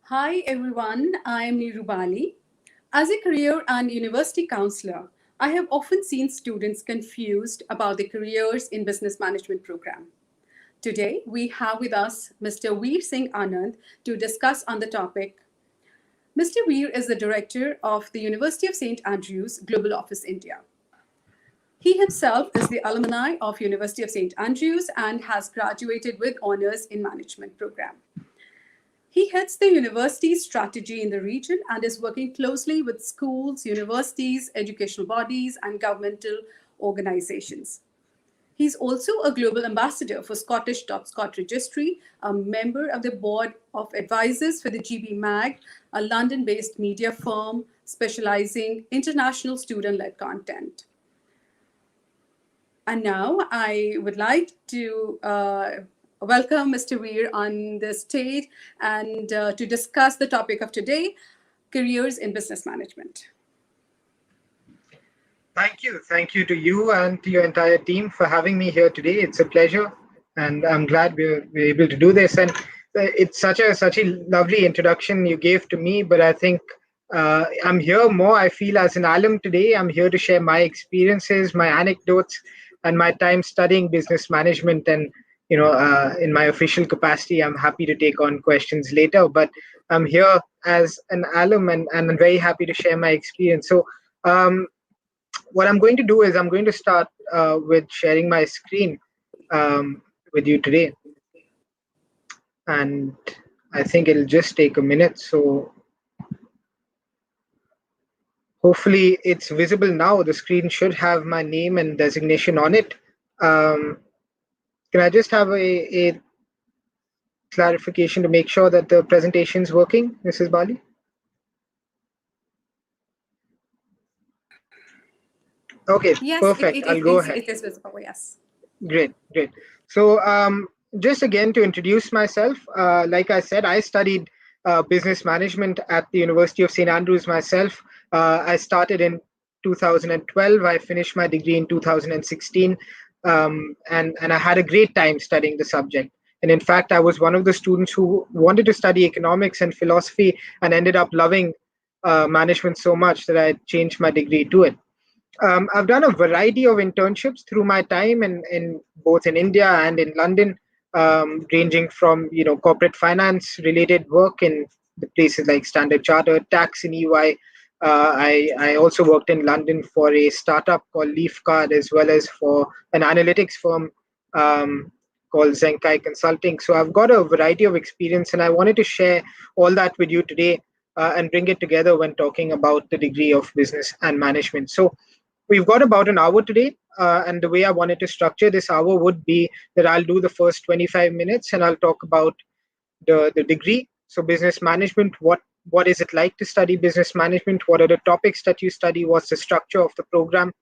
Hi everyone, I am Nirubali. As a career and university counselor, I have often seen students confused about the careers in business management program. Today, we have with us Mr. Singh Anand to discuss on the topic. Mr. Veer is the director of the University of St. Andrews Global Office India. He himself is the alumni of University of St. Andrews and has graduated with honors in management program. He heads the university's strategy in the region and is working closely with schools, universities, educational bodies, and governmental organizations. He's also a global ambassador for Scottish Top Scot Registry, a member of the board of advisors for the GB Mag, a London based media firm specializing international student led content. And now I would like to welcome Mr. Veer on the stage and to discuss the topic of today, careers in business management. Thank you. Thank you to you and to your entire team for having me here today. It's a pleasure, and I'm glad we're able to do this. And it's such a lovely introduction you gave to me, but I think I'm here more, I feel, as an alum today. I'm here to share my experiences, my anecdotes, and my time studying business management. And in my official capacity, I'm happy to take on questions later. But I'm here as an alum, and I'm very happy to share my experience. So what I'm going to do is I'm going to start with sharing my screen with you today. And I think it'll just take a minute. So hopefully it's visible now. The screen should have my name and designation on it. Can I just have a clarification to make sure that the presentation is working, Mrs. Bali? Okay, yes, perfect. I'll go ahead. It is visible, yes. Great. So just again to introduce myself, like I said, I studied business management at the University of St. Andrews myself. I started in 2012. I finished my degree in 2016, and I had a great time studying the subject. And in fact, I was one of the students who wanted to study economics and philosophy and ended up loving management so much that I changed my degree to it. I've done a variety of internships through my time in both in India and in London, ranging from corporate finance related work in the places like Standard Chartered, tax in EY. I also worked in London for a startup called Leafcard, as well as for an analytics firm called Zenkai Consulting. So I've got a variety of experience, and I wanted to share all that with you today and bring it together when talking about the degree of business and management. So we've got about an hour today, and the way I wanted to structure this hour would be that I'll do the first 25 minutes and I'll talk about the degree. So business management, what is it like to study business management? What are the topics that you study? What's the structure of the program?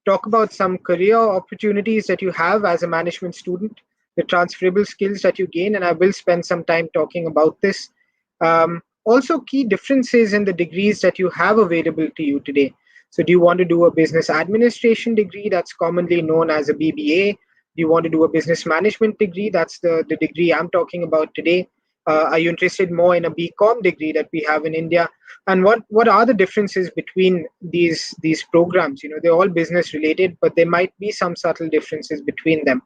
Talk about some career opportunities that you have as a management student, the transferable skills that you gain, and I will spend some time talking about this. Also, key differences in the degrees that you have available to you today. So do you want to do a business administration degree that's commonly known as a BBA? Do you want to do a business management degree? That's the degree I'm talking about today. Are you interested more in a BCom degree that we have in India? And what are the differences between these programs? They're all business related, but there might be some subtle differences between them.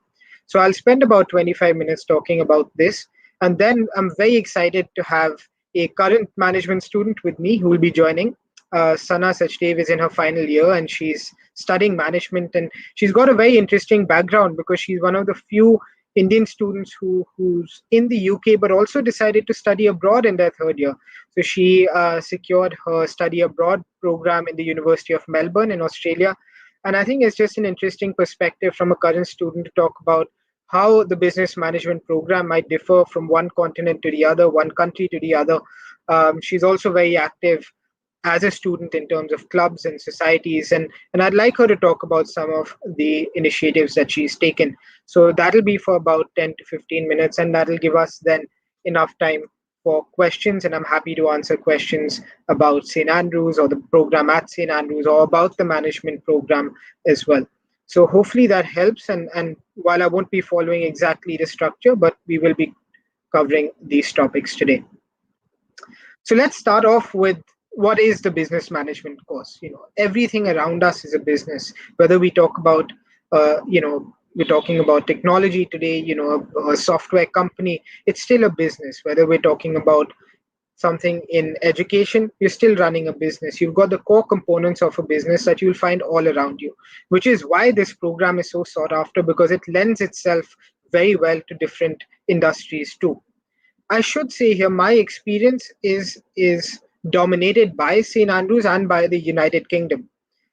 So I'll spend about 25 minutes talking about this. And then I'm very excited to have a current management student with me who will be joining. Sanaa Sachdev is in her final year and she's studying management, and she's got a very interesting background because she's one of the few Indian students who's in the UK but also decided to study abroad in their third year. So she secured her study abroad program in the University of Melbourne in Australia, and I think it's just an interesting perspective from a current student to talk about how the business management program might differ from one continent to the other, one country to the other. She's also very active as a student in terms of clubs and societies, and I'd like her to talk about some of the initiatives that she's taken. So that'll be for about 10 to 15 minutes, and that'll give us then enough time for questions, and I'm happy to answer questions about St. Andrews or the program at St. Andrews or about the management program as well. So hopefully that helps, and while I won't be following exactly the structure, but we will be covering these topics today. So let's start off with what is the business management course. Everything around us is a business. Whether we talk about, we're talking about technology today. A software company, it's still a business. Whether we're talking about something in education, you're still running a business. You've got the core components of a business that you'll find all around you, which is why this program is so sought after, because it lends itself very well to different industries too. I should say here, my experience is dominated by St. Andrews and by the United Kingdom.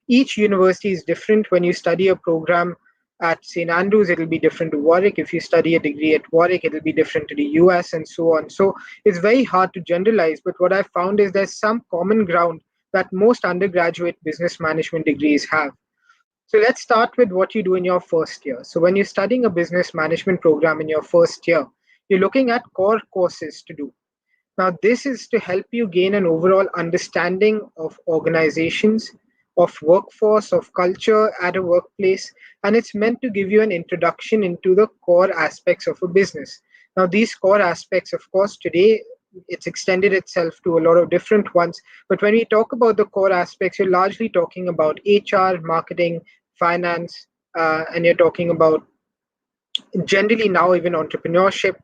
Each university is different. When you study a program at St. Andrews, it'll be different to Warwick. If you study a degree at Warwick, it'll be different to the US and so on. So it's very hard to generalize. But what I found is there's some common ground that most undergraduate business management degrees have. So let's start with what you do in your first year. So when you're studying a business management program in your first year, you're looking at core courses to do. Now, this is to help you gain an overall understanding of organizations, of workforce, of culture at a workplace, and it's meant to give you an introduction into the core aspects of a business. Now, these core aspects, of course, today it's extended itself to a lot of different ones. But when we talk about the core aspects, you're largely talking about HR, marketing, finance, and you're talking about generally now even entrepreneurship,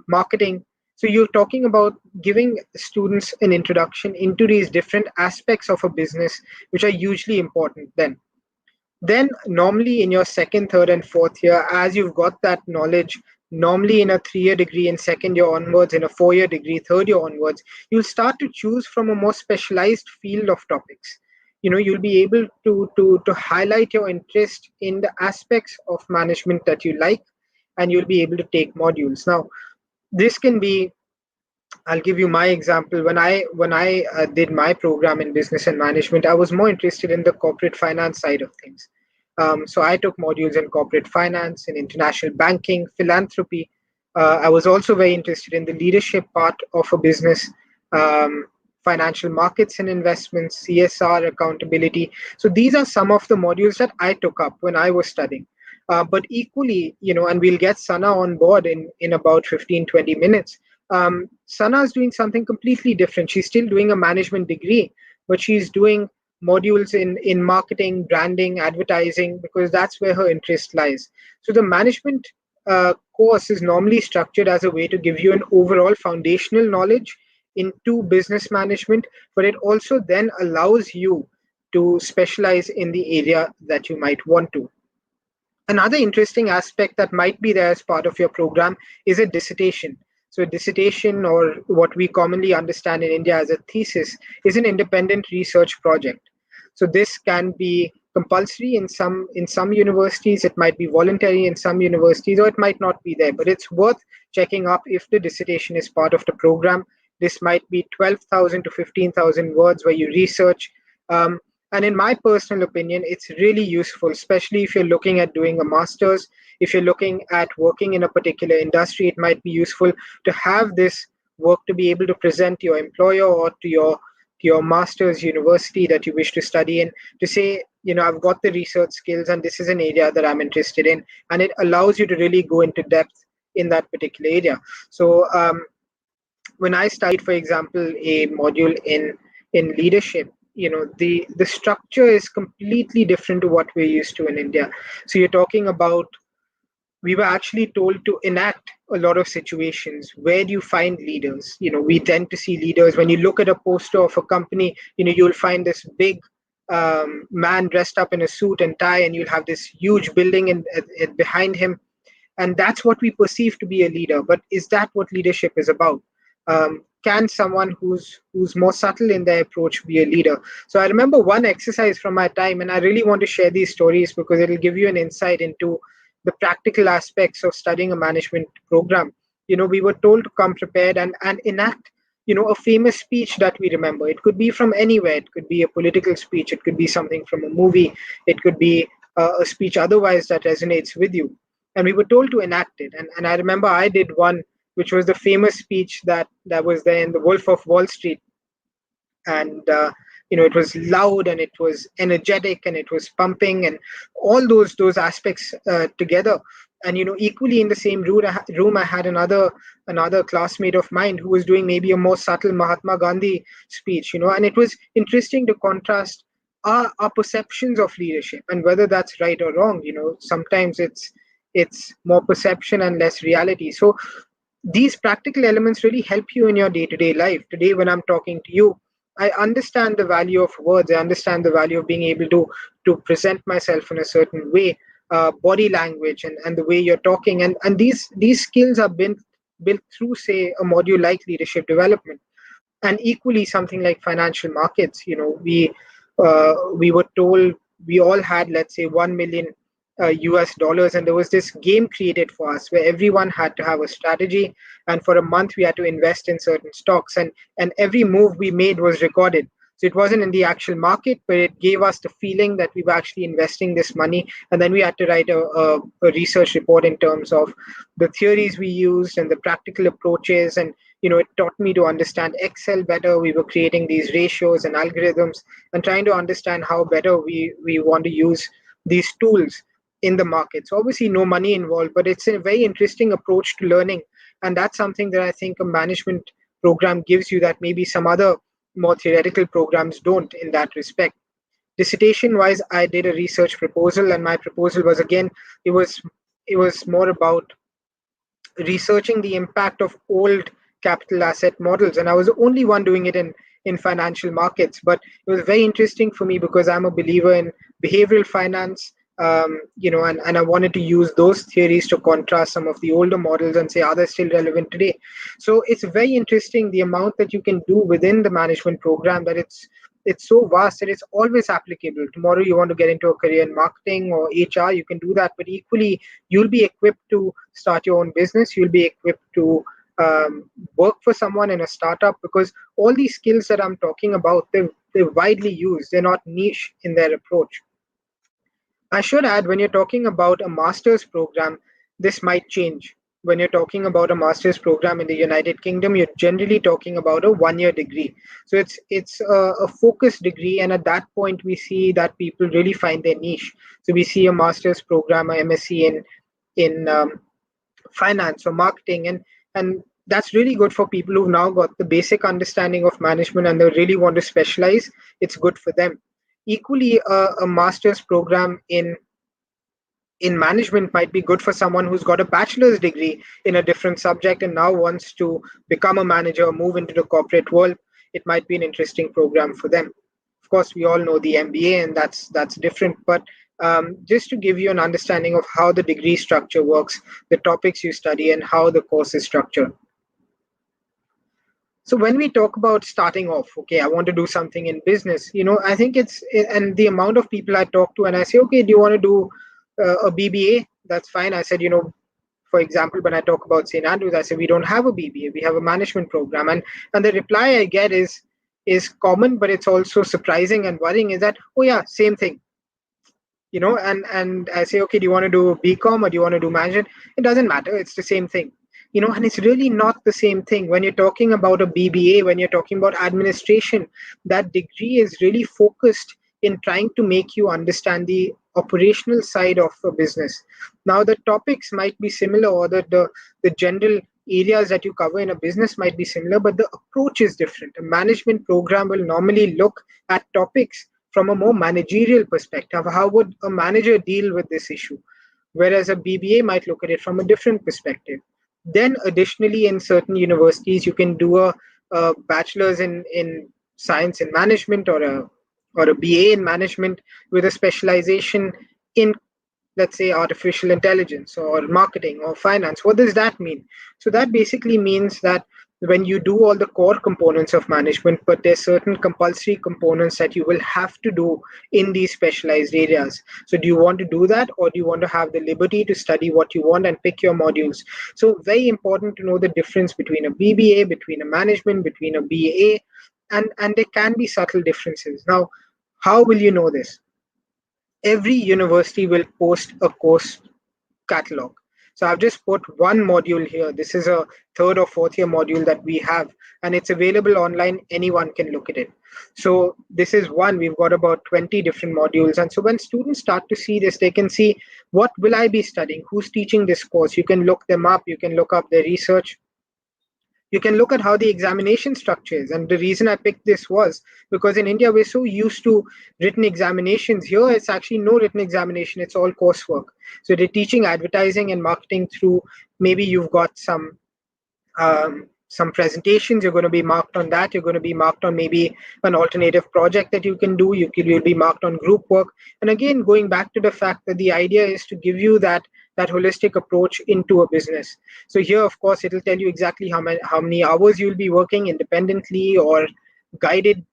marketing. So you're talking about giving students an introduction into these different aspects of a business, which are hugely important then normally in your second, third, and fourth year, as you've got that knowledge, normally in a 3-year degree in second year onwards, in a 4-year degree, third year onwards, you'll start to choose from a more specialized field of topics. You'll be able to highlight your interest in the aspects of management that you like, and you'll be able to take modules. Now, this can be, I'll give you my example. When I did my program in business and management, I was more interested in the corporate finance side of things. So I took modules in corporate finance, in international banking, philanthropy. I was also very interested in the leadership part of a business, financial markets and investments, CSR, accountability. So these are some of the modules that I took up when I was studying. But equally, and we'll get Sanaa on board in about 15, 20 minutes. Sanaa is doing something completely different. She's still doing a management degree, but she's doing modules in marketing, branding, advertising, because that's where her interest lies. So the management course is normally structured as a way to give you an overall foundational knowledge into business management, but it also then allows you to specialize in the area that you might want to. Another interesting aspect that might be there as part of your program is a dissertation. So, a dissertation, or what we commonly understand in India as a thesis, is an independent research project. So, this can be compulsory in some universities. It might be voluntary in some universities, or it might not be there. But it's worth checking up if the dissertation is part of the program. This might be 12,000 to 15,000 words where you research. And in my personal opinion, it's really useful, especially if you're looking at doing a master's. If you're looking at working in a particular industry, it might be useful to have this work to be able to present to your employer or to your master's university that you wish to study in, to say, I've got the research skills and this is an area that I'm interested in. And it allows you to really go into depth in that particular area. So when I studied, for example, a module in leadership, the structure is completely different to what we're used to in India. So you're talking about, we were actually told to enact a lot of situations. Where do you find leaders? We tend to see leaders when you look at a poster of a company. You'll find this big man dressed up in a suit and tie, and you'll have this huge building behind him, and that's what we perceive to be a leader. But is that what leadership is about? Can someone who's more subtle in their approach be a leader? So I remember one exercise from my time, and I really want to share these stories because it'll give you an insight into the practical aspects of studying a management program. We were told to come prepared and enact a famous speech that we remember. It could be from anywhere. It could be a political speech, it could be something from a movie, it could be a speech otherwise that resonates with you, and we were told to enact it. And I remember I did one, which was the famous speech that was there in The Wolf of Wall Street. And it was loud and it was energetic and it was pumping and all those aspects together. And equally in the same room I had another classmate of mine who was doing maybe a more subtle Mahatma Gandhi speech, and it was interesting to contrast our perceptions of leadership and whether that's right or wrong. Sometimes it's more perception and less reality. So these practical elements really help you in your day-to-day life. Today when I'm talking to you, I understand the value of words. I understand the value of being able to present myself in a certain way, body language, and the way you're talking, and these skills are built through, say, a module like leadership development. And equally something like financial markets, we were told we all had, let's say, 1 million US dollars, and there was this game created for us where everyone had to have a strategy, and for a month we had to invest in certain stocks, and every move we made was recorded. So it wasn't in the actual market, but it gave us the feeling that we were actually investing this money. And then we had to write a research report in terms of the theories we used and the practical approaches. And it taught me to understand Excel better. We were creating these ratios and algorithms and trying to understand how better we want to use these tools in the market. So obviously no money involved, but it's a very interesting approach to learning. And that's something that I think a management program gives you that maybe some other more theoretical programs don't in that respect. Dissertation wise, I did a research proposal, and my proposal was, again, it was more about researching the impact of old capital asset models, and I was the only one doing it in financial markets. But it was very interesting for me because I'm a believer in behavioral finance. And I wanted to use those theories to contrast some of the older models and say, are they still relevant today? So it's very interesting the amount that you can do within the management program, that it's so vast that it's always applicable. Tomorrow you want to get into a career in marketing or HR, you can do that. But equally, you'll be equipped to start your own business. You'll be equipped to work for someone in a startup, because all these skills that I'm talking about, they're widely used. They're not niche in their approach. I should add, when you're talking about a master's program, this might change. When you're talking about a master's program in the United Kingdom, you're generally talking about a 1 year degree. So it's a focused degree, and at that point, we see that people really find their niche. So we see a master's program, a MSc in finance or marketing, and that's really good for people who've now got the basic understanding of management and they really want to specialize. It's good for them. Equally, a master's program in management might be good for someone who's got a bachelor's degree in a different subject and now wants to become a manager or move into the corporate world. It might be an interesting program for them. Of course, we all know the MBA, and that's different. But just to give you an understanding of how the degree structure works, the topics you study, and how the course is structured. So when we talk about starting off, okay, I want to do something in business, I think and the amount of people I talk to and I say, okay, do you want to do a BBA? That's fine. I said, for example, when I talk about St. Andrews, I say, we don't have a BBA, we have a management program. And the reply I get is common, but it's also surprising and worrying, is that, oh yeah, same thing. And I say, okay, do you want to do BCom or do you want to do management? It doesn't matter. It's the same thing. And it's really not the same thing. When you're talking about a BBA, when you're talking about administration, that degree is really focused in trying to make you understand the operational side of a business. Now, the topics might be similar, or the general areas that you cover in a business might be similar, but the approach is different. A management program will normally look at topics from a more managerial perspective. How would a manager deal with this issue? Whereas a BBA might look at it from a different perspective. Then additionally, in certain universities, you can do a bachelor's in science and management, or a BA in management with a specialization in, let's say, artificial intelligence or marketing or finance. What does that mean? So that basically means that when you do all the core components of management, but there's certain compulsory components that you will have to do in these specialized areas. So do you want to do that, or do you want to have the liberty to study what you want and pick your modules? So very important to know the difference between a BBA, between a management, between a BA, and there can be subtle differences. Now, how will you know this? Every university will post a course catalog. So I've just put one module here. This is a third or fourth year module that we have, and it's available online. Anyone can look at it. So this is one. We've got about 20 different modules. And so when students start to see this, they can see, what will I be studying? Who's teaching this course? You can look them up. You can look up their research. You can look at how the examination structure is. And the reason I picked this was because in India, we're so used to written examinations. Here, it's actually no written examination, it's all coursework. So they're teaching advertising and marketing through, maybe you've got some presentations. You're going to be marked on that. You're going to be marked on maybe an alternative project that you can do. You'll be marked on group work. And again, going back to the fact that the idea is to give you that holistic approach into a business. So here, of course, it'll tell you exactly how many hours you'll be working independently or guided,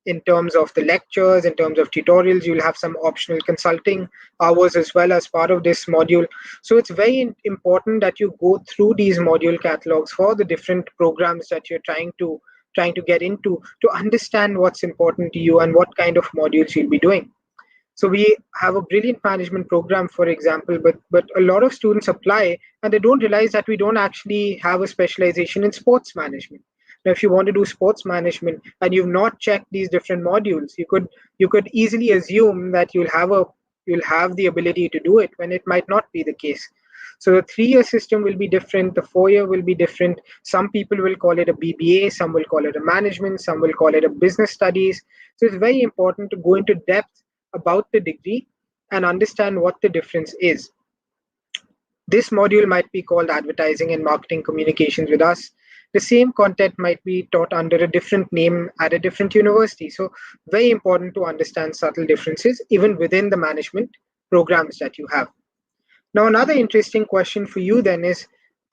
in terms of the lectures, in terms of tutorials. You'll have some optional consulting hours as well as part of this module. So it's very important that you go through these module catalogs for the different programs that you're trying to get into, to understand what's important to you and what kind of modules you'll be doing. So we have a brilliant management program, for example, but a lot of students apply and they don't realize that we don't actually have a specialization in sports management. Now, if you want to do sports management and you've not checked these different modules, you could easily assume that you'll have the ability to do it, when it might not be the case. So the 3-year system will be different, the 4-year will be different. Some people will call it a BBA, some will call it a management, some will call it a business studies. So it's very important to go into depth about the degree and understand what the difference is. This module might be called advertising and marketing communications with us. The same content might be taught under a different name at a different university. So very important to understand subtle differences even within the management programs that you have. Now, another interesting question for you then is,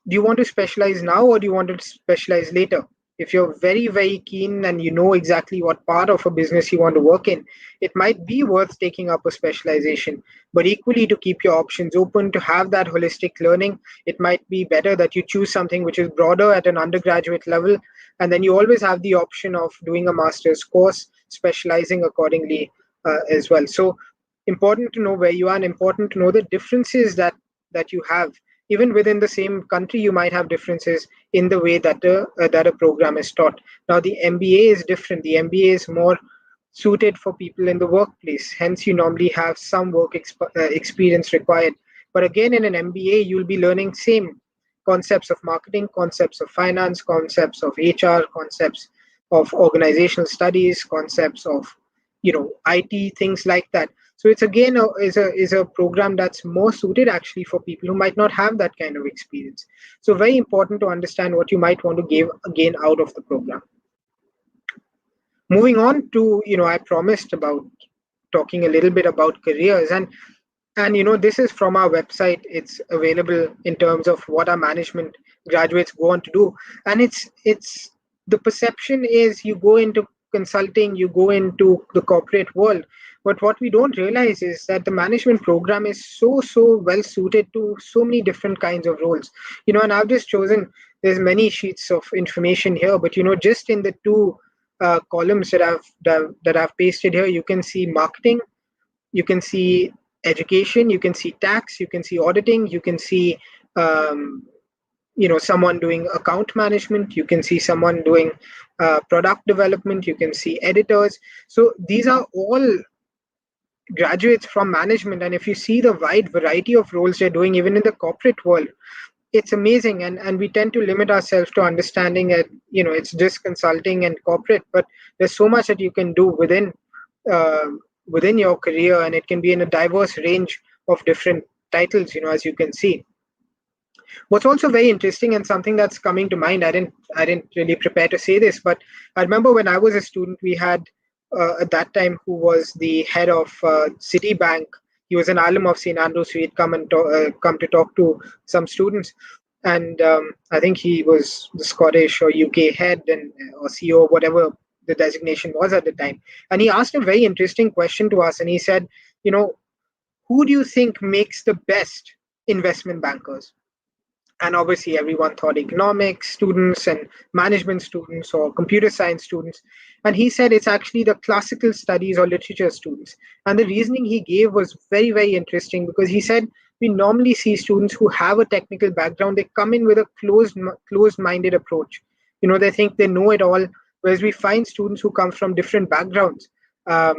do you want to specialize now or do you want to specialize later? If you're very, very keen and you know exactly what part of a business you want to work in, it might be worth taking up a specialization. But equally, to keep your options open, to have that holistic learning, it might be better that you choose something which is broader at an undergraduate level. And then you always have the option of doing a master's course, specializing accordingly as well. So important to know where you are and important to know the differences that you have. Even within the same country, you might have differences in the way that a program is taught. Now, the MBA is different. The MBA is more suited for people in the workplace. Hence, you normally have some work experience required. But again, in an MBA, you'll be learning same concepts of marketing, concepts of finance, concepts of HR, concepts of organizational studies, concepts of IT, things like that. So it's again is a program that's more suited actually for people who might not have that kind of experience. So very important to understand what you might want to gain out of the program. Moving on to, I promised about talking a little bit about careers, and this is from our website. It's available in terms of what our management graduates go on to do, and it's the perception is you go into consulting, you go into the corporate world. But what we don't realize is that the management program is so well suited to so many different kinds of roles. And I've just chosen, there's many sheets of information here, but just in the two columns that I've pasted here, you can see marketing, you can see education, you can see tax, you can see auditing, you can see someone doing account management, you can see someone doing product development, you can see editors. So these are all graduates from management, and if you see the wide variety of roles they're doing even in the corporate world, it's amazing. And we tend to limit ourselves to understanding that it's just consulting and corporate, but there's so much that you can do within your career, and it can be in a diverse range of different titles, as you can see. What's also very interesting and something that's coming to mind, I didn't really prepare to say this, but I remember when I was a student, we had at that time who was the head of Citibank. He was an alum of St. Andrews, so he'd come to talk to some students. And I think he was the Scottish or UK head or CEO, whatever the designation was at the time. And he asked a very interesting question to us. And he said, who do you think makes the best investment bankers? And obviously, everyone thought economics students and management students or computer science students. And he said it's actually the classical studies or literature students. And the reasoning he gave was very, very interesting, because he said we normally see students who have a technical background, they come in with a closed-minded approach. They think they know it all, whereas we find students who come from different backgrounds, um,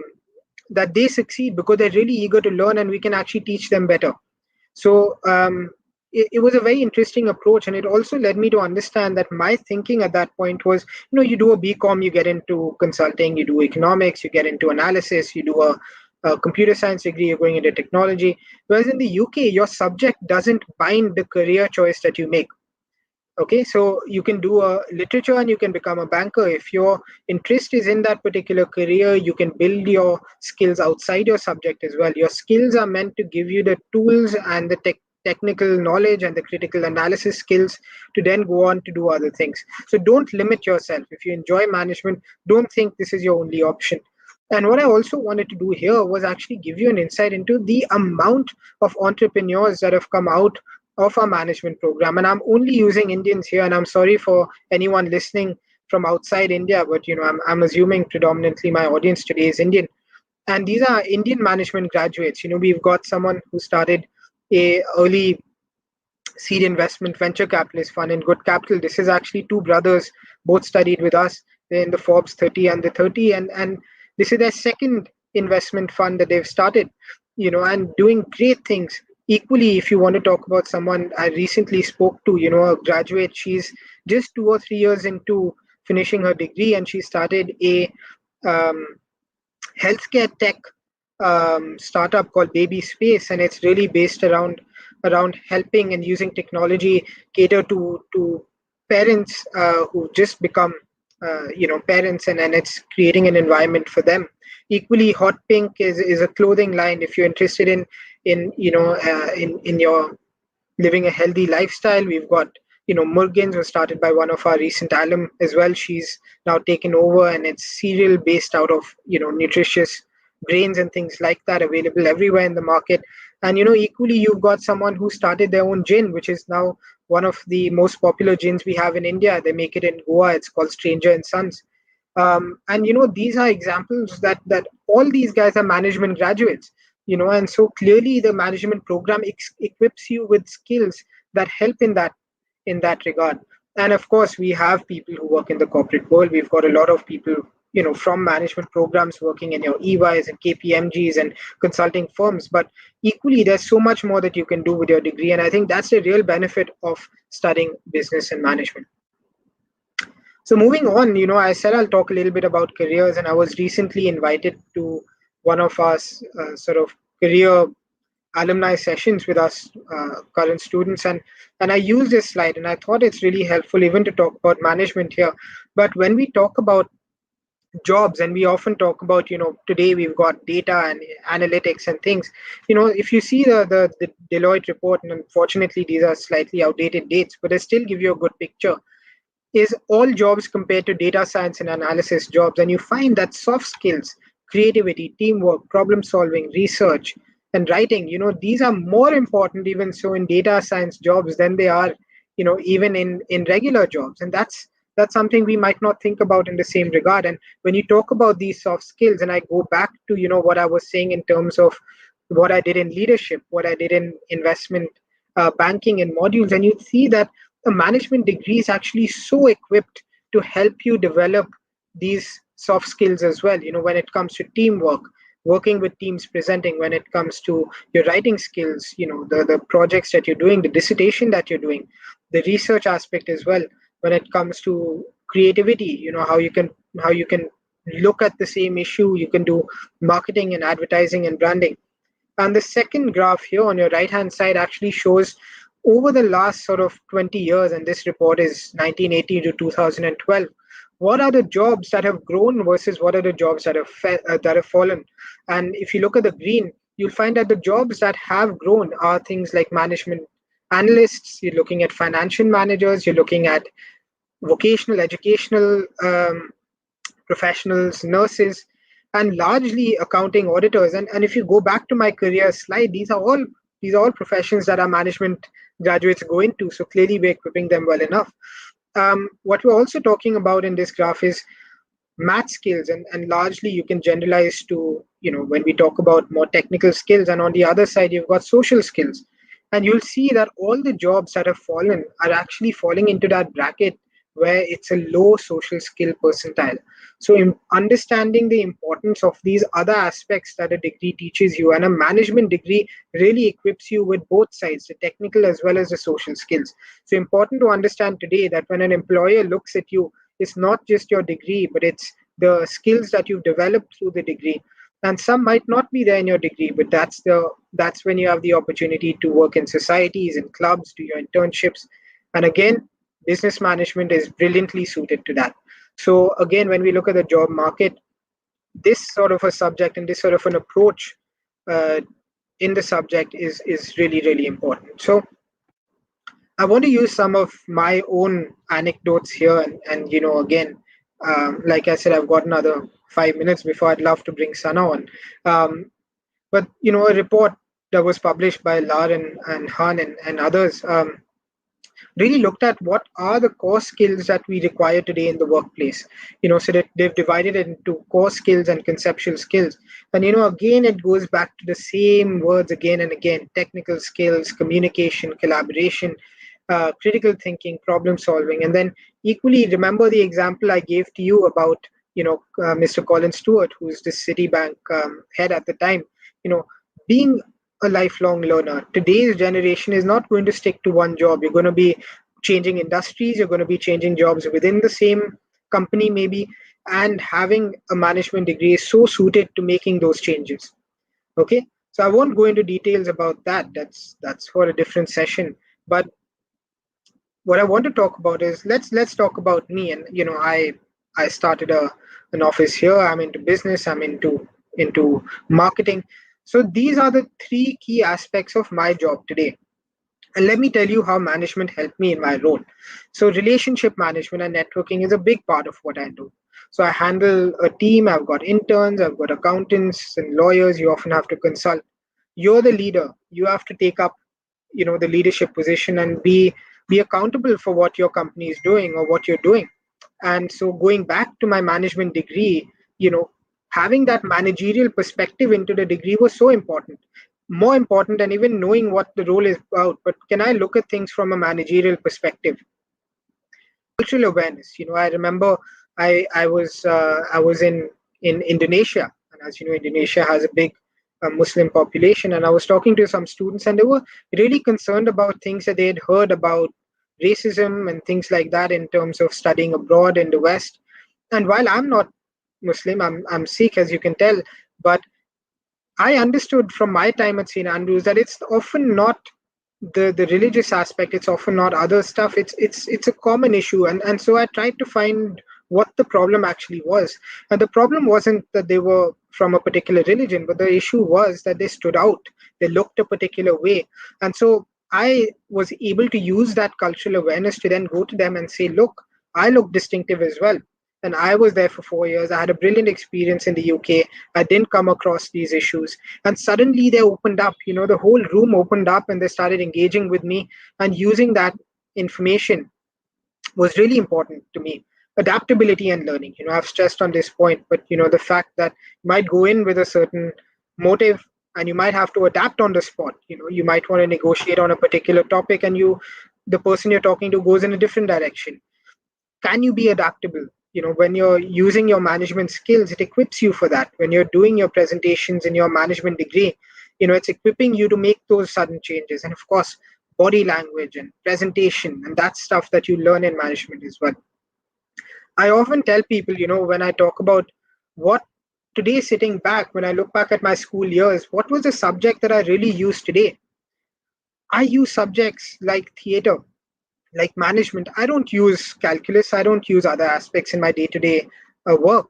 that they succeed because they're really eager to learn, and we can actually teach them better. So it was a very interesting approach, and it also led me to understand that my thinking at that point was, you do a BCom, you get into consulting, you do economics, you get into analysis, you do a computer science degree, you're going into technology. Whereas in the UK, your subject doesn't bind the career choice that you make. Okay, so you can do a literature and you can become a banker. If your interest is in that particular career, you can build your skills outside your subject as well. Your skills are meant to give you the tools and the technical knowledge and the critical analysis skills to then go on to do other things. So don't limit yourself. If you enjoy management, don't think this is your only option. And what I also wanted to do here was actually give you an insight into the amount of entrepreneurs that have come out of our management program. And I'm only using Indians here, and I'm sorry for anyone listening from outside India, but I'm assuming predominantly my audience today is Indian. And these are Indian management graduates. We've got someone who started a early seed investment venture capitalist fund in Good Capital. This is actually two brothers, both studied with us. They're in the Forbes 30 under 30, and this is their second investment fund that they've started, and doing great things. Equally, if you want to talk about someone I recently spoke to, a graduate, she's just 2 or 3 years into finishing her degree, and she started a um, healthcare tech startup called Baby Space, and it's really based around helping and using technology cater to parents who just become parents, and it's creating an environment for them. Equally, Hot Pink is a clothing line. If you're interested in your living a healthy lifestyle, we've got Murgins was started by one of our recent alum as well. She's now taken over, and it's cereal based out of nutritious grains and things like that, available everywhere in the market. And equally, you've got someone who started their own gin, which is now one of the most popular gins we have in India. They make it in Goa. It's called Stranger and Sons. And these are examples that all these guys are management graduates. And so clearly the management program equips you with skills that help in that regard. And of course, we have people who work in the corporate world. We've got a lot of people from management programs working in your EYs and KPMGs and consulting firms. But equally, there's so much more that you can do with your degree, and I think that's the real benefit of studying business and management. So moving on, I said I'll talk a little bit about careers, and I was recently invited to one of our sort of career alumni sessions with us current students, and I use this slide, and I thought it's really helpful even to talk about management here. But when we talk about jobs, and we often talk about today we've got data and analytics and things, if you see the Deloitte report, and unfortunately these are slightly outdated dates, but they still give you a good picture, is all jobs compared to data science and analysis jobs. And you find that soft skills, creativity, teamwork, problem solving, research, and writing, these are more important even so in data science jobs than they are, even in regular jobs. And that's something we might not think about in the same regard. And when you talk about these soft skills, and I go back to, what I was saying in terms of what I did in leadership, what I did in investment banking and modules, and you see that a management degree is actually so equipped to help you develop these soft skills as well. When it comes to teamwork, working with teams, presenting, when it comes to your writing skills, the projects that you're doing, the dissertation that you're doing, the research aspect as well. When it comes to creativity, how you can look at the same issue, you can do marketing and advertising and branding. And the second graph here on your right hand side actually shows over the last sort of 20 years, and this report is 1980 to 2012, what are the jobs that have grown versus what are the jobs that have fallen. And if you look at the green, you'll find that the jobs that have grown are things like management analysts, you're looking at financial managers, you're looking at vocational educational professionals, nurses, and largely accounting auditors. And if you go back to my career slide, these are all professions that our management graduates go into. So clearly we're equipping them well enough. What we're also talking about in this graph is math skills, and largely you can generalize to, when we talk about more technical skills. And on the other side, you've got social skills. And you'll see that all the jobs that have fallen are actually falling into that bracket where it's a low social skill percentile. So, understanding the importance of these other aspects that a degree teaches you, and a management degree really equips you with both sides, the technical as well as the social skills. So, important to understand today that when an employer looks at you, it's not just your degree, but it's the skills that you've developed through the degree. And some might not be there in your degree, but that's when you have the opportunity to work in societies, in clubs, do your internships. And again, business management is brilliantly suited to that. So again, when we look at the job market, this sort of a subject and this sort of an approach uh, in the subject is really really important. So I want to use some of my own anecdotes here, and again, like I said, I've got another 5 minutes before I'd love to bring Sana on. But a report that was published by Lar and Han and others really looked at what are the core skills that we require today in the workplace. So that they've divided it into core skills and conceptual skills. And again, it goes back to the same words again and again: technical skills, communication, collaboration, critical thinking, problem solving. And then equally, remember the example I gave to you about Mr. Colin Stewart, who's the Citibank head at the time. Being a lifelong learner. Today's generation is not going to stick to one job. You're going to be changing industries, you're going to be changing jobs within the same company, maybe, and having a management degree is so suited to making those changes. Okay. So I won't go into details about that. That's for a different session. But what I want to talk about is let's talk about me. And I started an office here. I'm into business. I'm into marketing. So these are the three key aspects of my job today. And let me tell you how management helped me in my role. So relationship management and networking is a big part of what I do. So I handle a team. I've got interns. I've got accountants and lawyers. You often have to consult. You're the leader. You have to take up the leadership position and be accountable for what your company is doing or what you're doing. And so going back to my management degree, having that managerial perspective into the degree was so important, more important than even knowing what the role is about. But can I look at things from a managerial perspective? Cultural awareness. I remember I was in Indonesia, and as you know, Indonesia has a big Muslim population. And I was talking to some students, and they were really concerned about things that they had heard about racism and things like that in terms of studying abroad in the West. And while I'm not Muslim, I'm Sikh, as you can tell, but I understood from my time at St. Andrews that it's often not the religious aspect, it's often not other stuff, it's a common issue. And so I tried to find what the problem actually was. And the problem wasn't that they were from a particular religion, but the issue was that they stood out, they looked a particular way. And so I was able to use that cultural awareness to then go to them and say, look, I look distinctive as well. And I was there for 4 years. I had a brilliant experience in the UK. I didn't come across these issues. And suddenly they opened up, the whole room opened up and they started engaging with me. And using that information was really important to me. Adaptability and learning. I've stressed on this point, but the fact that you might go in with a certain motive and you might have to adapt on the spot. You might want to negotiate on a particular topic and the person you're talking to goes in a different direction. Can you be adaptable? When you're using your management skills, it equips you for that. When you're doing your presentations in your management degree, it's equipping you to make those sudden changes. And of course, body language and presentation, and that's stuff that you learn in management as well. I often tell people, when I talk about what today, sitting back, when I look back at my school years, what was the subject that I really used today? I use subjects like theater, like management. I don't use calculus. I don't use other aspects in my day-to-day work.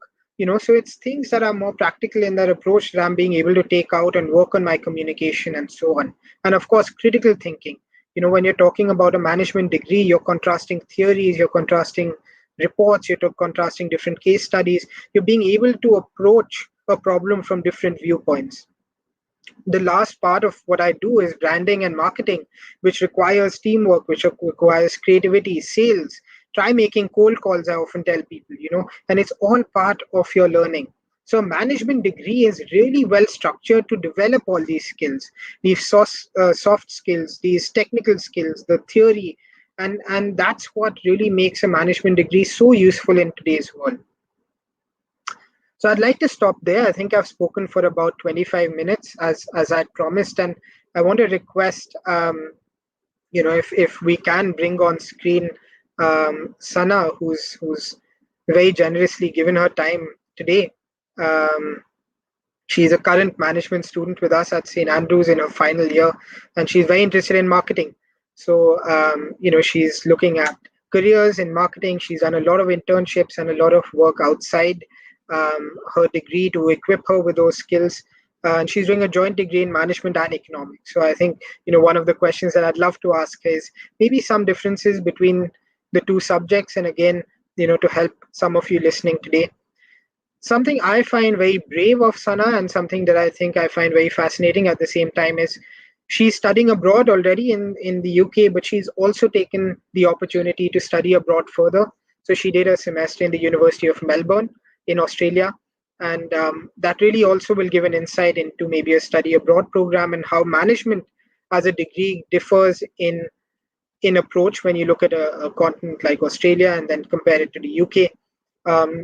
So it's things that are more practical in their approach that I'm being able to take out and work on my communication and so on. And of course, critical thinking. When you're talking about a management degree, you're contrasting theories, you're contrasting reports, you're contrasting different case studies. You're being able to approach a problem from different viewpoints. The last part of what I do is branding and marketing, which requires teamwork, which requires creativity, sales. Try making cold calls, I often tell people, and it's all part of your learning. So a management degree is really well structured to develop all these skills, these soft skills, these technical skills, the theory, and that's what really makes a management degree so useful in today's world. So I'd like to stop there. I think I've spoken for about 25 minutes as I promised, and I want to request, if we can bring on screen Sanaa, who's very generously given her time today. Um, she's a current management student with us at St. Andrews in her final year, and she's very interested in marketing. So, she's looking at careers in marketing. She's done a lot of internships and a lot of work outside her degree to equip her with those skills. And she's doing a joint degree in management and economics. So I think, one of the questions that I'd love to ask is maybe some differences between the two subjects. And again, to help some of you listening today, something I find very brave of Sana and something that I think I find very fascinating at the same time is she's studying abroad already in the UK, but she's also taken the opportunity to study abroad further. So she did a semester in the University of Melbourne in Australia. And that really also will give an insight into maybe a study abroad program and how management as a degree differs in approach when you look at a continent like Australia and then compare it to the UK.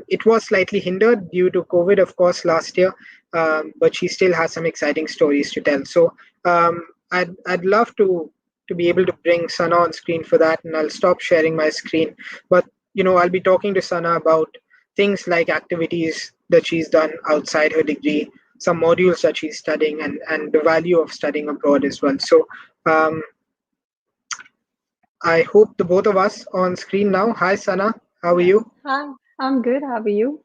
It was slightly hindered due to COVID, of course, last year, but she still has some exciting stories to tell. So I'd love to be able to bring Sana on screen for that, and I'll stop sharing my screen. But I'll be talking to Sana about things like activities that she's done outside her degree, some modules that she's studying, and the value of studying abroad as well. So I hope the both of us on screen now. Hi, Sana. How are you? Hi, I'm good. How are you?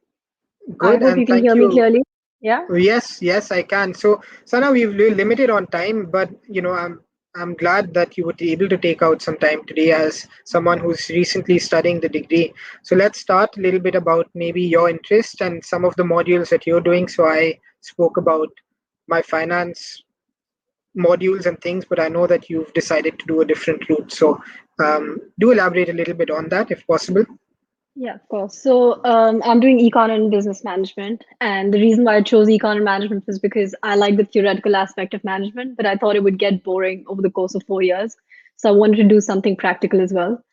I Good, hope you and can thank hear me you. clearly. Yeah? Yes, I can. So, Sana, we're limited on time, but I'm glad that you would be able to take out some time today as someone who's recently studying the degree. So let's start a little bit about maybe your interest and some of the modules that you're doing. So I spoke about my finance modules and things, but I know that you've decided to do a different route. So do elaborate a little bit on that if possible. Yeah, of course. So I'm doing econ and business management. And the reason why I chose econ and management was because I like the theoretical aspect of management, but I thought it would get boring over the course of 4 years. So I wanted to do something practical as well.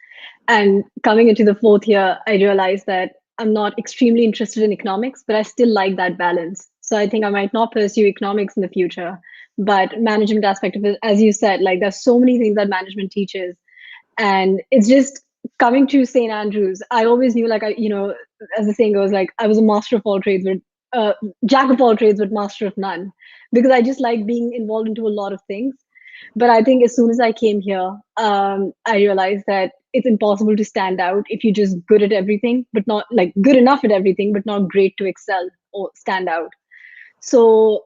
And coming into the fourth year, I realized that I'm not extremely interested in economics, but I still like that balance. So I think I might not pursue economics in the future, but management aspect of it, as you said, like there's so many things that management teaches. And it's just coming to St. Andrews, I always knew, like, as the saying goes, like, I was a master of all trades, but jack of all trades, but master of none, because I just like being involved into a lot of things. But I think as soon as I came here, I realized that it's impossible to stand out if you're just good at everything, but not like good enough at everything, but not great to excel or stand out. So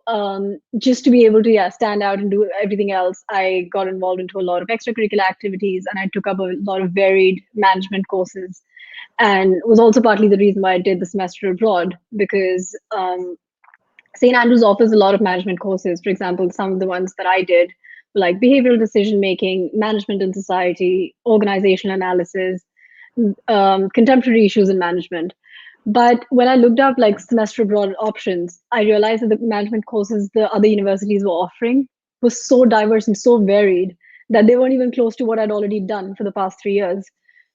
just to be able to stand out and do everything else, I got involved into a lot of extracurricular activities, and I took up a lot of varied management courses, and was also partly the reason why I did the semester abroad, because St. Andrews offers a lot of management courses. For example, some of the ones that I did were like behavioral decision making, management in society, organizational analysis, contemporary issues in management. But when I looked up like semester abroad options, I realized that the management courses the other universities were offering was so diverse and so varied that they weren't even close to what I'd already done for the past 3 years.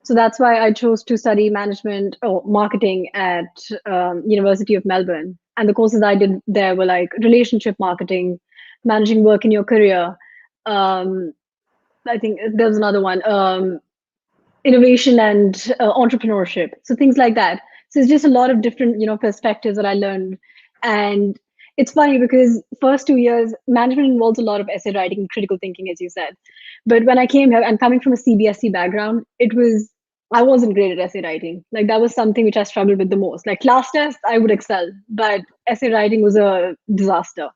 So that's why I chose to study management or marketing at University of Melbourne. And the courses I did there were like relationship marketing, managing work in your career. Um, I think there was another one, innovation and entrepreneurship. So things like that. So it's just a lot of different, perspectives that I learned. And it's funny because first 2 years, management involves a lot of essay writing and critical thinking, as you said. But when I came here and coming from a CBSE background, I wasn't great at essay writing. Like that was something which I struggled with the most. Like class tests, I would excel, but essay writing was a disaster.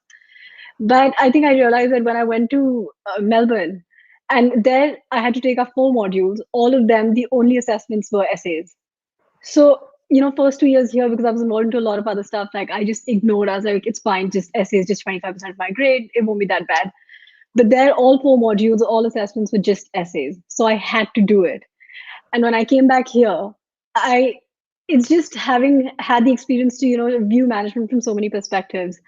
But I think I realized that when I went to Melbourne, and there I had to take up 4 modules, all of them, the only assessments were essays. So, first 2 years here, because I was involved into a lot of other stuff, like I just ignored. I was like, it's fine, just essays, just 25% of my grade. It won't be that bad. But there, all 4 modules, all assessments were just essays. So I had to do it. And when I came back here, I it's just having had the experience to, view management from so many perspectives.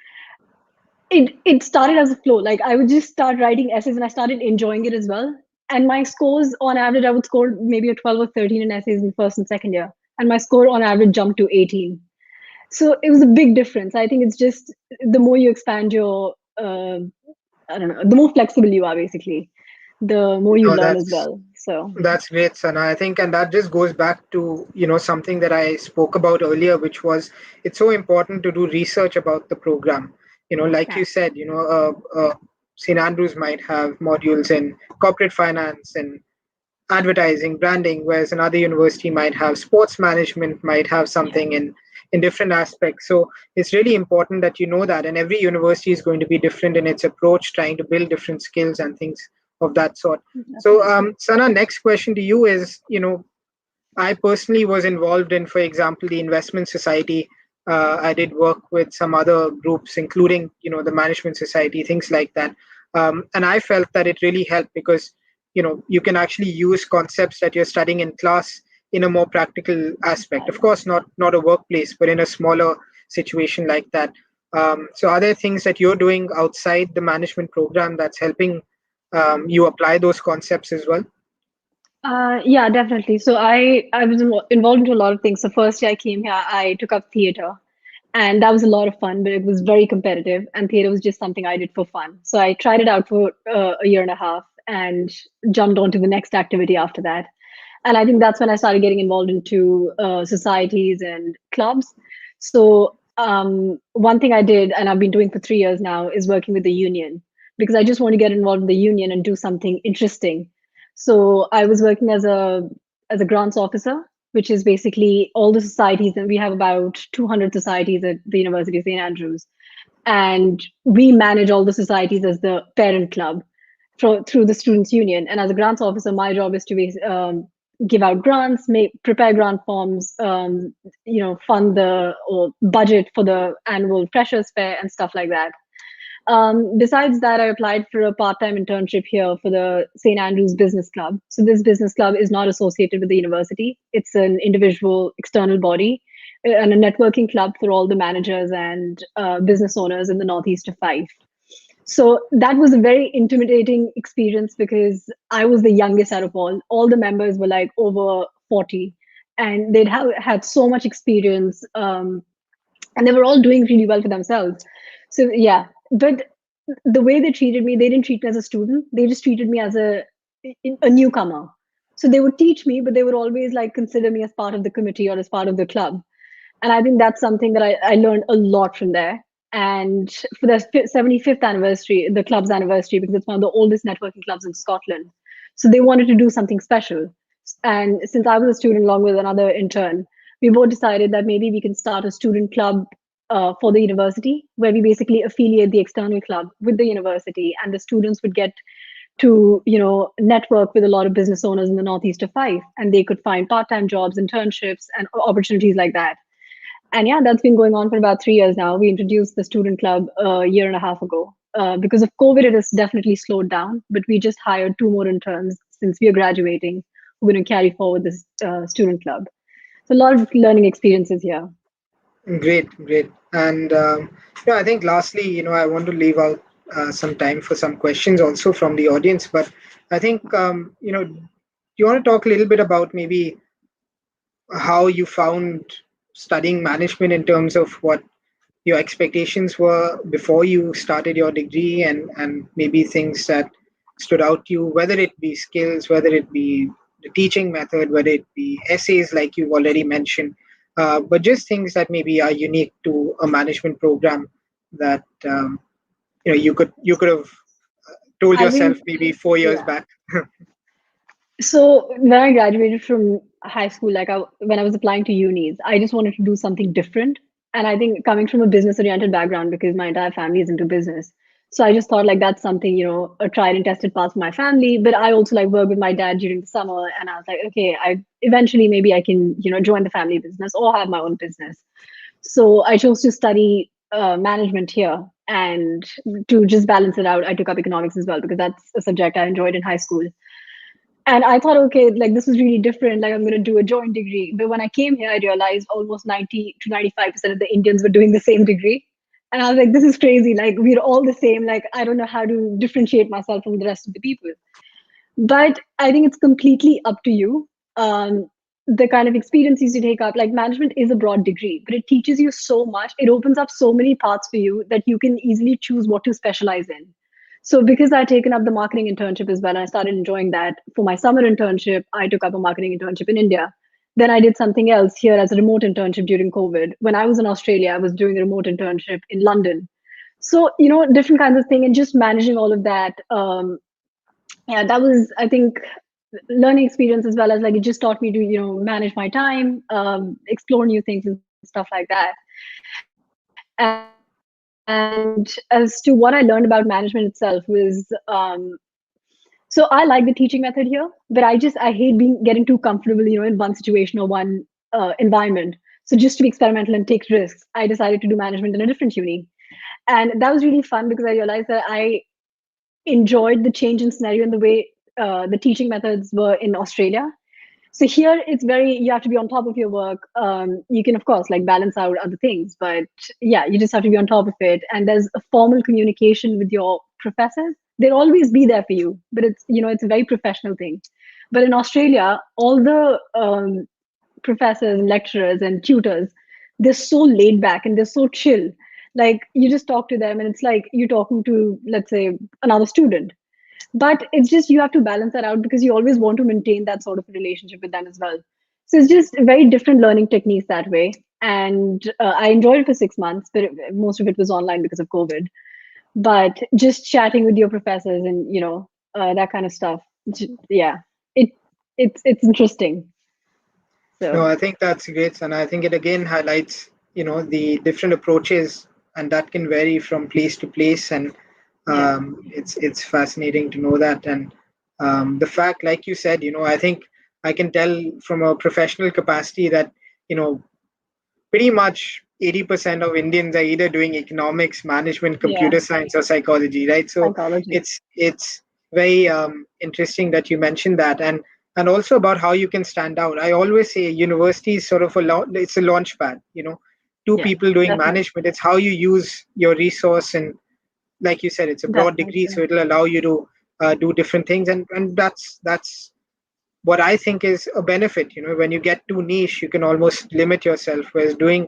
It started as a flow. Like I would just start writing essays and I started enjoying it as well. And my scores on average, I would score maybe a 12 or 13 in essays in first and second year. And my score on average jumped to 18. So it was a big difference. I think it's just the more you expand your, I don't know, the more flexible you are basically, the more you No, learn as well. So that's great, Sana. I think, and that just goes back to, something that I spoke about earlier, which was it's so important to do research about the program. Like yeah, you said, St. Andrews might have modules in corporate finance and advertising, branding, whereas another university might have sports management, might have yeah, something in different aspects. So it's really important that you know that, and every university is going to be different in its approach, trying to build different skills and things of that sort. So, definitely. Sana, next question to you is, I personally was involved in, for example, the investment society. I did work with some other groups, including, the management society, things like that. And I felt that it really helped because, you can actually use concepts that you're studying in class in a more practical aspect. Of course, not a workplace, but in a smaller situation like that. So, are there things that you're doing outside the management program that's helping you apply those concepts as well? Yeah, definitely. So I was involved into a lot of things. So first year I came here, I took up theater, and that was a lot of fun, but it was very competitive, and theater was just something I did for fun. So I tried it out for a year and a half and jumped on to the next activity after that. And I think that's when I started getting involved into societies and clubs. So one thing I did, and I've been doing for 3 years now, is working with the union because I just want to get involved in the union and do something interesting. So I was working as a grants officer, which is basically all the societies, and we have about 200 societies at the University of St. Andrews, and we manage all the societies as the parent club through the students union. And as a grants officer, my job is to give out grants, prepare grant forms, fund the or budget for the annual freshers fair and stuff like that. Besides that, I applied for a part-time internship here for the St. Andrews Business Club. So this business club is not associated with the university. It's an individual external body and a networking club for all the managers and business owners in the Northeast of Fife. So that was a very intimidating experience because I was the youngest out of all. All the members were like over 40 and they'd have had so much experience, and they were all doing really well for themselves. So yeah, but the way they treated me, they didn't treat me as a student. They just treated me as a newcomer. So they would teach me, but they would always like consider me as part of the committee or as part of the club. And I think that's something that I learned a lot from there. And for the 75th anniversary, the club's anniversary, because it's one of the oldest networking clubs in Scotland, so they wanted to do something special. And since I was a student along with another intern, we both decided that maybe we can start a student club for the university, where we basically affiliate the external club with the university, and the students would get to network with a lot of business owners in the northeast of Fife, and they could find part-time jobs, internships, and opportunities like that. And yeah, that's been going on for about 3 years now. We introduced the student club a year and a half ago. Because of COVID, it has definitely slowed down, but we just hired 2 more interns since we are graduating. We're going to carry forward this student club. So a lot of learning experiences here. Great, great. And I think lastly, I want to leave out some time for some questions also from the audience. But I think, do you want to talk a little bit about maybe how you found studying management in terms of what your expectations were before you started your degree, and maybe things that stood out to you, whether it be skills, whether it be the teaching method, whether it be essays like you've already mentioned, but just things that maybe are unique to a management program that you could have told I yourself think, maybe 4 years yeah. back. So when I graduated from high school, when I was applying to unis, I just wanted to do something different. And I think coming from a business-oriented background, because my entire family is into business, so I just thought like that's something, a tried and tested path for my family. But I also like work with my dad during the summer, and I was like, okay, I eventually maybe I can, join the family business or have my own business. So I chose to study management here, and to just balance it out, I took up economics as well because that's a subject I enjoyed in high school. And I thought, okay, like this is really different. Like I'm going to do a joint degree. But when I came here, I realized almost 90 to 95% of the Indians were doing the same degree. And I was like, this is crazy. Like we're all the same. Like I don't know how to differentiate myself from the rest of the people. But I think it's completely up to you. The kind of experiences you take up, like management is a broad degree, but it teaches you so much. It opens up so many paths for you that you can easily choose what to specialize in. So because I'd taken up the marketing internship as well, I started enjoying that. For my summer internship, I took up a marketing internship in India. Then I did something else here as a remote internship during COVID. When I was in Australia, I was doing a remote internship in London. So, different kinds of thing and just managing all of that. Yeah, that was, I think, learning experience as well as like it just taught me to, manage my time, explore new things and stuff like that. And as to what I learned about management itself was so I like the teaching method here, but I hate getting too comfortable, in one situation or one environment. So just to be experimental and take risks, I decided to do management in a different uni. And that was really fun because I realized that I enjoyed the change in scenario and the way the teaching methods were in Australia. So here it's very, you have to be on top of your work. You can of course like balance out other things, but yeah, you just have to be on top of it. And there's a formal communication with your professors. They'll always be there for you, but it's a very professional thing. But in Australia, all the professors and lecturers and tutors, they're so laid back and they're so chill. Like you just talk to them and it's like you're talking to, let's say, another student. But it's just you have to balance that out because you always want to maintain that sort of relationship with them as well. So it's just very different learning techniques that way. And I enjoyed it for 6 months, but most of it was online because of COVID. But just chatting with your professors and that kind of stuff, yeah, it it's interesting. No, So I think that's great, and I think it again highlights, the different approaches, and that can vary from place to place, and yeah, it's fascinating to know that. And the fact, like you said, I think I can tell from a professional capacity that, pretty much 80% of Indians are either doing economics, management, yeah, computer science, or psychology, right? So psychology. it's very interesting that you mentioned that, and also about how you can stand out. I always say university is sort of it's a launch pad. Two Yeah, people doing definitely, management. It's how you use your resource, and like you said, it's a broad degree, so definitely. it'll allow you to do different things, and that's what I think is a benefit. When you get too niche, you can almost limit yourself, whereas doing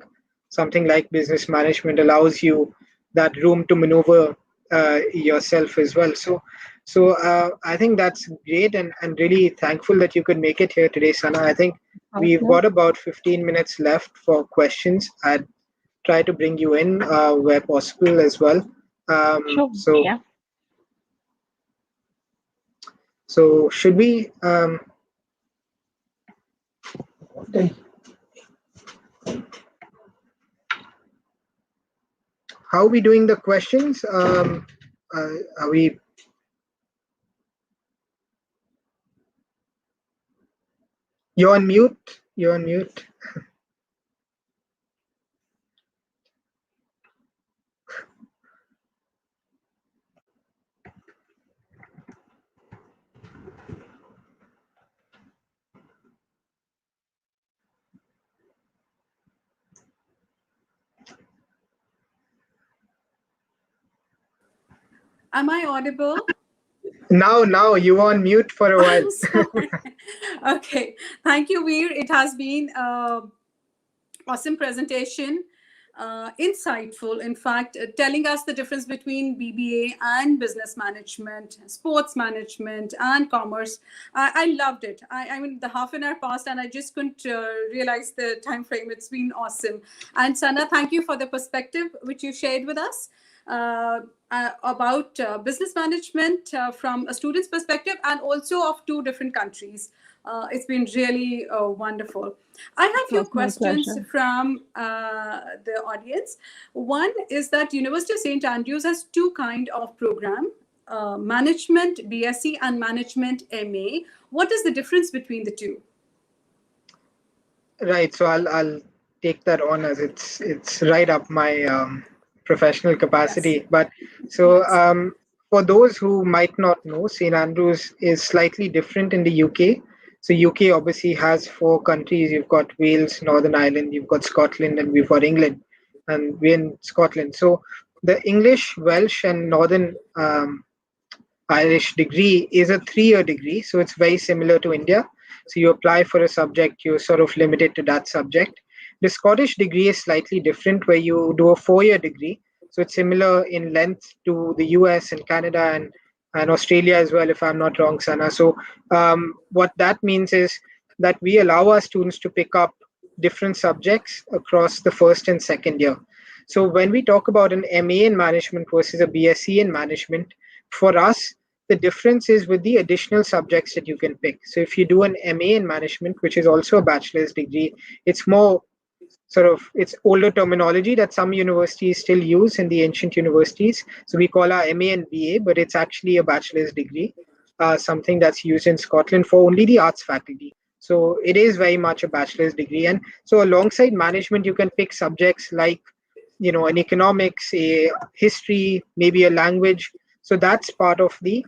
something like business management allows you that room to maneuver yourself as well. So I think that's great, and really thankful that you could make it here today, Sana. I think we've Awesome. got about 15 minutes left for questions. I'd try to bring you in where possible as well. Um, Sure. so, Yeah. so should we? How are we doing the questions? Are we? You're on mute. You're on mute. Am I audible? Now you were on mute for a while. I'm sorry. Okay. Thank you, Veer. It has been awesome presentation, insightful, in fact, telling us the difference between BBA and business management, sports management, and commerce. I loved it. I mean, the half an hour passed and I just couldn't realize the time frame. It's been awesome. And Sanaa, thank you for the perspective which you shared with us. About business management from a student's perspective and also of two different countries. It's been really wonderful. I have few Was my questions pleasure. from the audience. One is that University of St. Andrews has two kind of program, management BSc and management MA. What is the difference between the two? Right. So I'll take that on, as it's right up my professional Yes. capacity. But so Yes. for those who might not know, St Andrews is slightly different in the UK. So UK obviously has four countries. You've got Wales, Northern Ireland, you've got Scotland, and we've got England, and we're in Scotland. So the English, Welsh, and Northern Irish degree is a 3-year degree, so it's very similar to India. So you apply for a subject, you're sort of limited to that subject. The Scottish degree is slightly different, where you do a 4-year degree. So it's similar in length to the US and Canada and Australia as well, if I'm not wrong, Sanaa. So what that means is that we allow our students to pick up different subjects across the first and second year. So when we talk about an MA in management versus a BSc in management, for us, the difference is with the additional subjects that you can pick. So if you do an MA in management, which is also a bachelor's degree, it's more it's older terminology that some universities still use in the ancient universities. So we call our MA and BA, but it's actually a bachelor's degree, something that's used in Scotland for only the arts faculty. So it is very much a bachelor's degree. And so alongside management, you can pick subjects like, an economics, a history, maybe a language. So that's part of the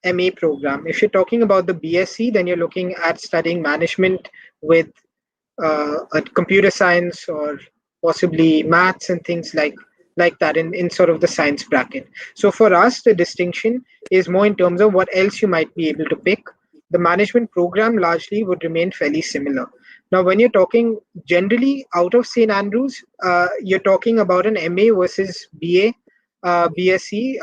MA program. If you're talking about the BSc, then you're looking at studying management with a computer science or possibly maths and things like that in sort of the science bracket. So for us, the distinction is more in terms of what else you might be able to pick. The management program largely would remain fairly similar. Now, when you're talking generally out of St. Andrews, you're talking about an MA versus BA, BSc,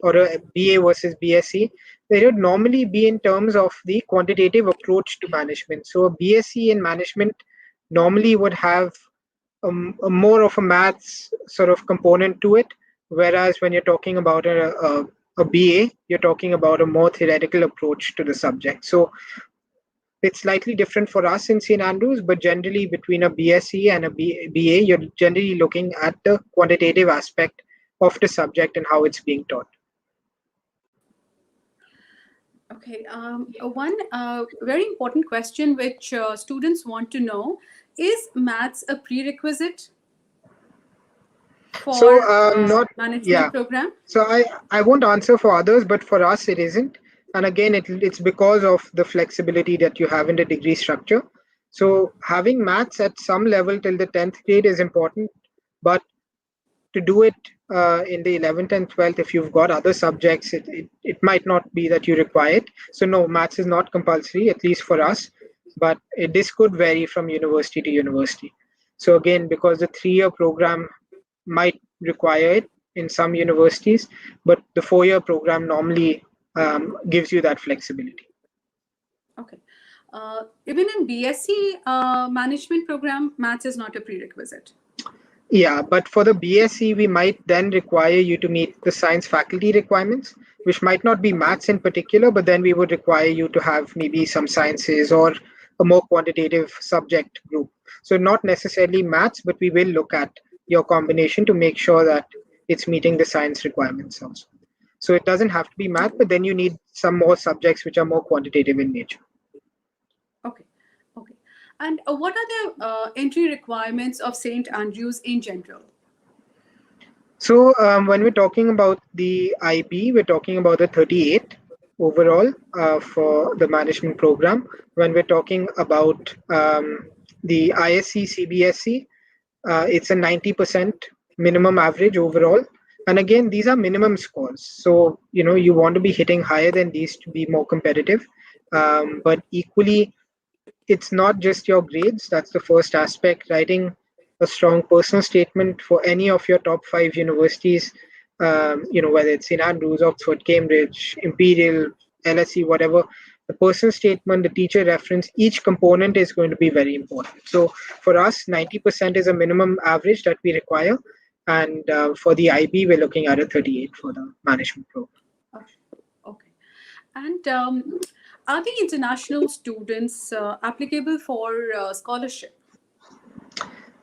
or a BA versus BSc. They would normally be in terms of the quantitative approach to management. So a BSc in management normally would have a more of a maths sort of component to it, whereas when you're talking about a BA, you're talking about a more theoretical approach to the subject. So it's slightly different for us in St. Andrews, but generally between a BSc and a BA, you're generally looking at the quantitative aspect of the subject and how it's being taught. Okay, one very important question which students want to know, is maths a prerequisite for not management program? So I won't answer for others, but for us it isn't. And again, it's because of the flexibility that you have in the degree structure. So having maths at some level till the 10th grade is important, but to do it in the 11th and 12th, if you've got other subjects, it might not be that you require it. So no, maths is not compulsory, at least for us, but this could vary from university to university. So again, because the 3-year program might require it in some universities, but the 4-year program normally gives you that flexibility. Okay. Even in BSc management program, maths is not a prerequisite. Yeah, but for the BSc, we might then require you to meet the science faculty requirements, which might not be maths in particular, but then we would require you to have maybe some sciences or a more quantitative subject group. So not necessarily maths, but we will look at your combination to make sure that it's meeting the science requirements also. So it doesn't have to be math, but then you need some more subjects which are more quantitative in nature. Okay. And what are the entry requirements of St. Andrews in general? So when we're talking about the IB, we're talking about the 38 overall for the management program. When we're talking about the ISC, CBSC, it's a 90% minimum average overall. And again, these are minimum scores. So, you want to be hitting higher than these to be more competitive. But equally, it's not just your grades. That's the first aspect. Writing a strong personal statement for any of your top 5 universities, whether it's St. Andrews, Oxford, Cambridge, Imperial, LSE, whatever, the personal statement, the teacher reference, each component is going to be very important. So for us, 90% is a minimum average that we require. And for the IB, we're looking at a 38 for the management program. Okay. And are the international students applicable for scholarship?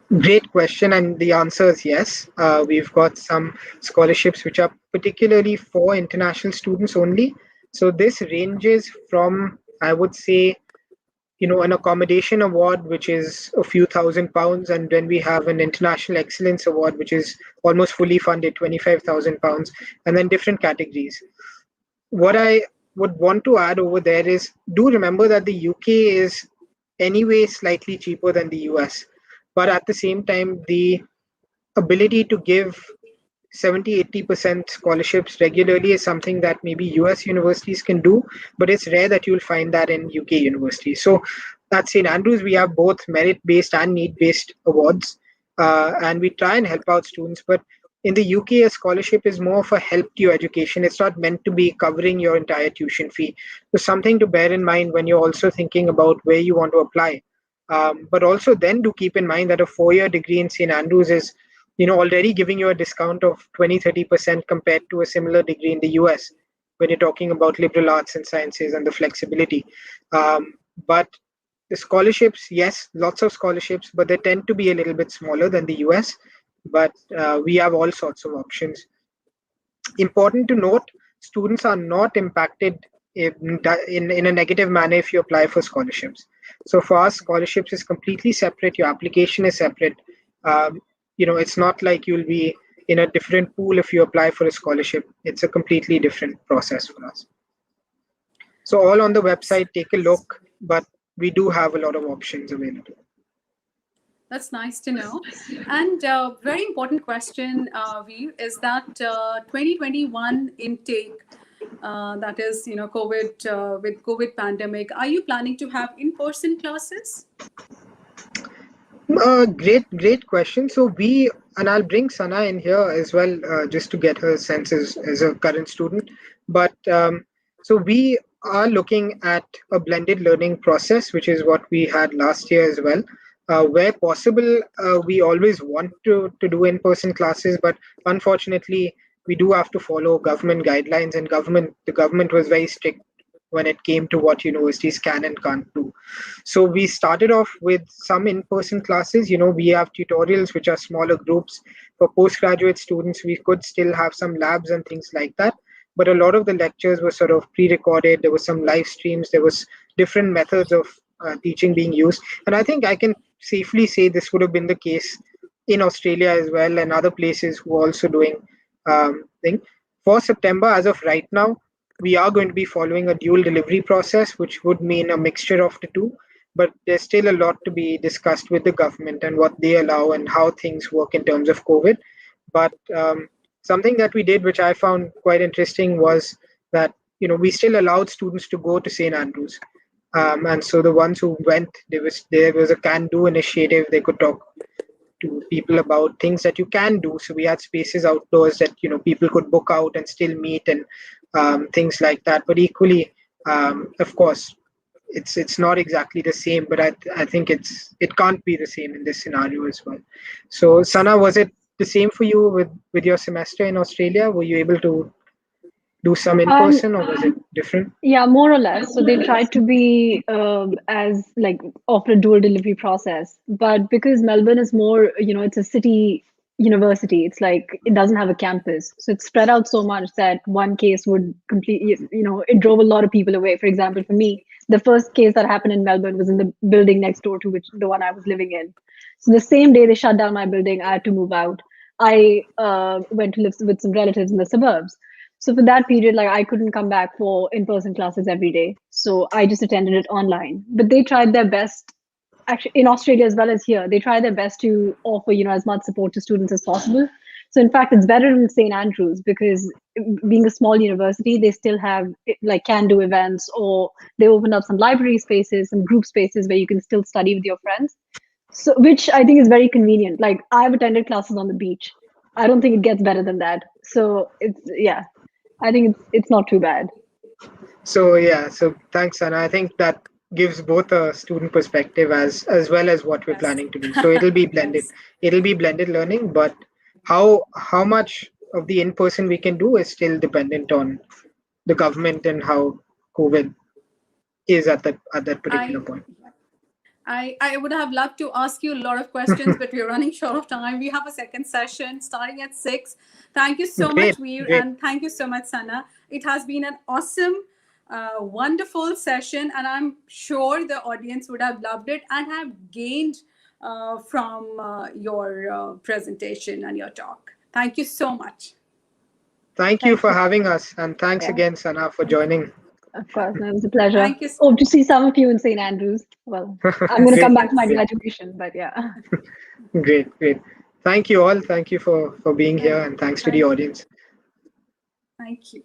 Great question, and the answer is yes. We've got some scholarships which are particularly for international students only. So this ranges from, I would say, an accommodation award, which is a few £1,000, and then we have an international excellence award, which is almost fully funded, £25,000, and then different categories. What I would want to add over there is, do remember that the UK is anyway slightly cheaper than the US, but at the same time, the ability to give 70-80% scholarships regularly is something that maybe US universities can do, but it's rare that you'll find that in UK universities. So at St. Andrews, we have both merit-based and need-based awards, and we try and help out students. But in the UK, a scholarship is more of a help to your education. It's not meant to be covering your entire tuition fee. So something to bear in mind when you're also thinking about where you want to apply. But also then do keep in mind that a 4-year degree in St. Andrews is already giving you a discount of 20-30% compared to a similar degree in the US when you're talking about liberal arts and sciences and the flexibility. But the scholarships, yes, lots of scholarships, but they tend to be a little bit smaller than the US. But we have all sorts of options. Important to note, students are not impacted in a negative manner if you apply for scholarships. So for us, scholarships is completely separate. Your application is separate. It's not like you'll be in a different pool if you apply for a scholarship. It's a completely different process for us. So all on the website, take a look, but we do have a lot of options available. That's nice to know. And very important question, Veer, is that 2021 intake, that is, COVID, with COVID pandemic, are you planning to have in-person classes? Great question. So and I'll bring Sanaa in here as well, just to get her sense as a current student. But so we are looking at a blended learning process, which is what we had last year as well. Where possible, we always want to do in-person classes, but unfortunately, we do have to follow government guidelines, and the government was very strict when it came to what universities can and can't do. So we started off with some in-person classes. We have tutorials, which are smaller groups. For postgraduate students, we could still have some labs and things like that. But a lot of the lectures were sort of pre-recorded. There was some live streams. There was different methods of teaching being used. And I think I can safely say this would have been the case in Australia as well, and other places who are also doing thing. For September, as of right now, we are going to be following a dual delivery process, which would mean a mixture of the two. But there's still a lot to be discussed with the government and what they allow and how things work in terms of COVID. But something that we did, which I found quite interesting, was that we still allowed students to go to St. Andrews. And so the ones who went, there was a can-do initiative. They could talk to people about things that you can do. So we had spaces outdoors that people could book out and still meet and things like that. But equally, of course, it's not exactly the same. But I think it can't be the same in this scenario as well. So Sanaa, was it the same for you with your semester in Australia? Were you able to do some in person, or was it different? Yeah, more or less. So they tried to be as like offer a dual delivery process, but because Melbourne is more, it's a city university. It's like it doesn't have a campus, so it's spread out so much that one case would completely, it drove a lot of people away. For example, for me, the first case that happened in Melbourne was in the building next door to the one I was living in. So the same day they shut down my building, I had to move out. I went to live with some relatives in the suburbs. So for that period, like I couldn't come back for in-person classes every day. So I just attended it online. But they tried their best, actually in Australia as well as here, they try their best to offer, as much support to students as possible. So in fact, it's better in St. Andrews because being a small university, they still have like can-do events, or they open up some library spaces, some group spaces where you can still study with your friends. So which I think is very convenient. Like I've attended classes on the beach. I don't think it gets better than that. So I think it's not too bad. So thanks, Sanaa. I think that gives both a student perspective as well as what we're planning to do. So it'll be blended. Yes. It'll be blended learning, but how much of the in-person we can do is still dependent on the government and how COVID is at that particular point. I would have loved to ask you a lot of questions, but we're running short of time. We have a second session starting at 6. Thank you so much, Veer, and thank you so much, Sanaa. It has been an awesome a wonderful session, and I'm sure the audience would have loved it and have gained from your presentation and your talk. Thank you so much. Thank you Thank for you. having us. And thanks Yeah, again, Sanaa, for joining. of course. No, it was a pleasure. Thank you. Hope to see some of you in St. Andrews. Well, I'm going to Great, come back to my great, graduation, but yeah. great, great. Thank you all. Thank you for being here, and thanks to the Thank you. audience. Thank you.